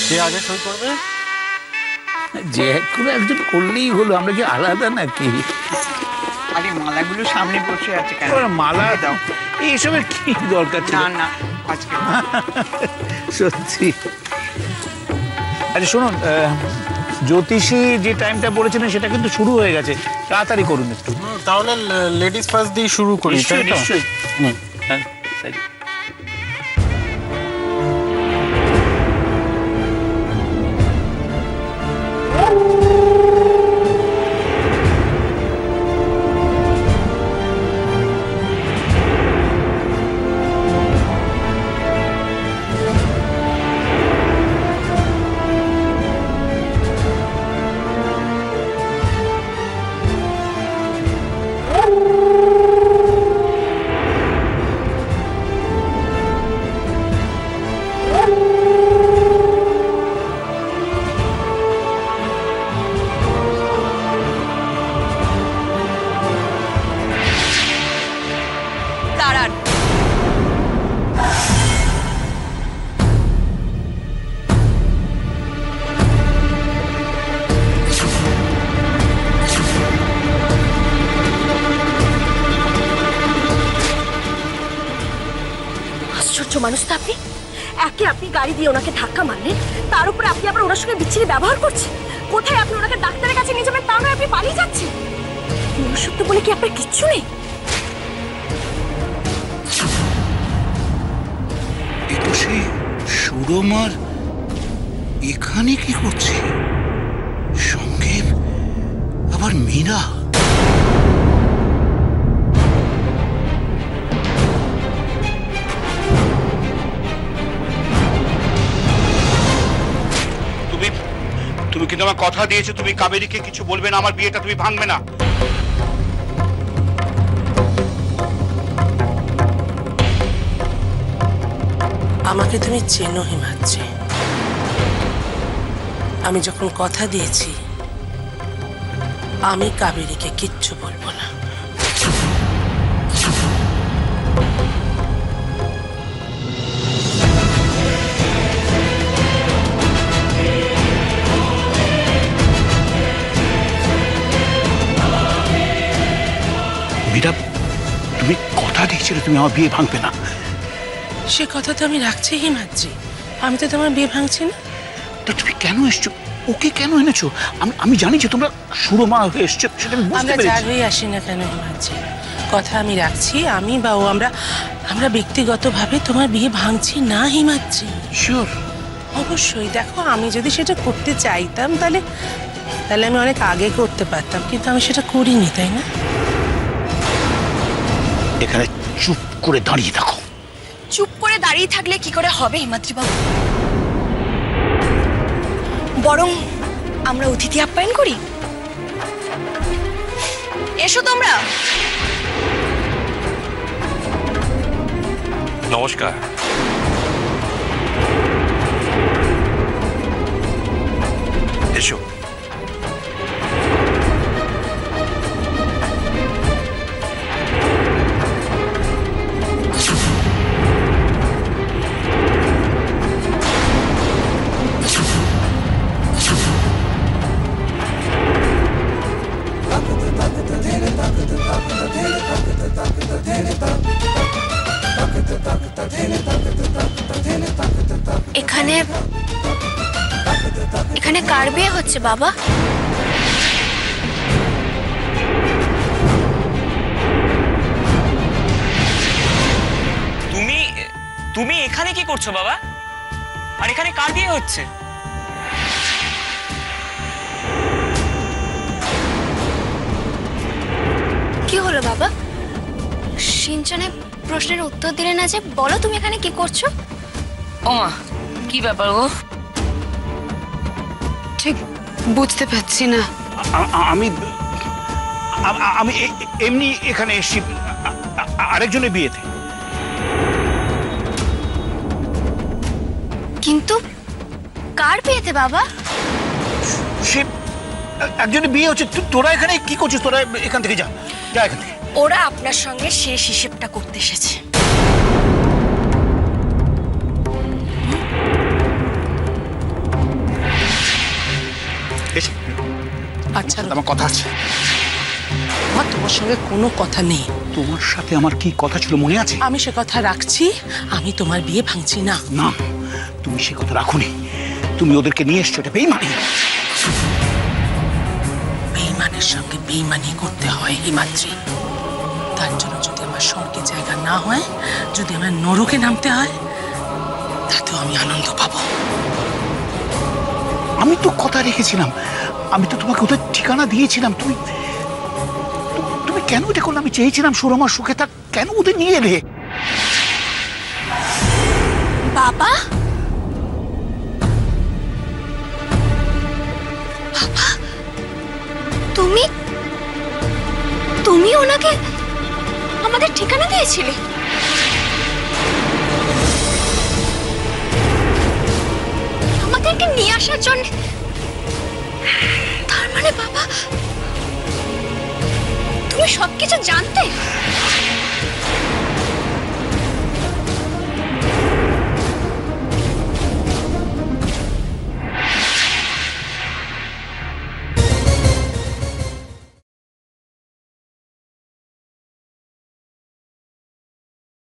কে আগে সই করবে? যে কোনো একজন করলেই হলো, আমরা কি আলাদা নাকি? আরে মালাগুলো সামনে বসে আছে কেন? মালা দাও, এইসবের কি দরকার ছিল? না না, আজকে সত্যি। আচ্ছা শুনুন, জ্যোতিষী যে টাইমটা বলেছিলেন সেটা কিন্তু শুরু হয়ে গেছে, তাড়াতাড়ি করুন একটু। তাহলে লেডিস ফার্স্ট দিয়ে শুরু করি। নিশ্চয়ই, তাই তো? নিশ্চয়ই। হ্যাঁ, তাই। দাঁড়ান। আশ্চর্য মানুষ তো আপনি। একে আপনি গাড়ি দিয়ে ওনাকে ধাক্কা মারলেন, তার উপরে আপনি আবার ওনার সঙ্গে বিচ্ছিরি ব্যবহার করছেন। কোথায় আপনি ওনাকে ডাক্তারের কাছে নিয়ে যাবেন তা নয় আপনি পালিয়ে যাচ্ছেন। মনুষ্যত্ব বলে কি আপনার কিচ্ছু নেই? এ তো সেই সুরমার, এখানে কি করছে? সঙ্গে আবার মীরা। তুমি কিন্তু আমার কথা দিয়েছো, তুমি কাবেরীকে কিছু বলবে না, আমার বিয়েটা তুমি ভাঙবে না। আমাকে তুমি চেনো হিমাদ্রি। আমি যখন কথা দিয়েছি আমি কাবেরীকে কিচ্ছু বলবো না। মীরা, তুমি কথা দিয়েছিলে তুমি আমার বিয়ে ভাঙবে না। সে কথা তো আমি রাখছি হিমাদ্রি, আমি তো তোমার বিয়ে ভাঙছি না। তো তুমি কেন এসছো? ওকে কেন এনেছো? আমি জানি যে তোমরা সুরমা হয়ে এসছো, সেটা আমি বুঝতে আমরা পেরেছি। যার হয়ে আসি না কেন হিমাদ্রি, কথা আমি রাখছি। আমি বা ও আমরা ব্যক্তিগতভাবে তোমার বিয়ে ভাঙছি না হিমাদ্রি। শিওর? অবশ্যই। দেখো, আমি যদি সেটা করতে চাইতাম তাহলে আমি অনেক আগে করতে পারতাম, কিন্তু আমি সেটা করিনি, তাই না? এখানে চুপ করে দাঁড়িয়ে থাকো। চুপ করে দাঁড়িয়ে থাকলে কি করে হবে হিমাদ্রি বাবু? বরং আমরা অতিথি আপ্যায়ন করি। এসো তোমরা। নমস্কার। এসো। এখানে কার বিয়ে হচ্ছে বাবা? তুমি এখানে কি করছো বাবা? আর এখানে কার বিয়ে হচ্ছে? কি হলো বাবা? সিঞ্চনের প্রশ্নের উত্তর দিলে না যে, বলো তুমি এখানে কি করছো? ওমা, কি ব্যাপার গো? ঠিক বুঝতে পারছি না। আমি এমনি এখানে এসেছি আরেকজনের বিয়েতে। কিন্তু কার বিয়েতে বাবা? সে একজনের বিয়ে হচ্ছে। তোরা এখানে কি করছিস? তোরা এখান থেকে যা, যা এখান থেকে। ওরা আপনার সঙ্গে শেষ হিসেবটা করতে এসেছে। আচ্ছা আমার কথা আছে। আমার তোমার সঙ্গে কোনো কথা নেই। তোমার সাথে আমার কি কথা ছিল মনে আছে? আমি সে কথা রাখছি, আমি তোমার বিয়ে ভাঙছি না। না, তুমি সে কথা রাখোনি, তুমি ওদেরকে নিয়ে এসছো, এটা বেইমানি। বেইমানের সঙ্গে বেইমানি করতে হয় হিমাদ্রি। তার জন্য যদি আমার স্বর্গে জায়গা না হয়, যদি আমার নরকে নামতে হয়, তাতেও আমি আনন্দ পাবো। আমি তো কথা রেখেছিলাম, আমি তো তোমাকে ওদের ঠিকানা দিয়েছিলাম। তুমি তুমি কেন এটা করলে? আমি চেয়েছিলাম সুরমার সুখে থাক, কেন ওদের নিয়ে এলে? বাবা তুমি তুমি ওনাকে আমাদের ঠিকানা দিয়েছিলে? আমাদেরকে নিয়ে আসার জন্য? তার মানে বাবা তুমি সবকিছু জানতে?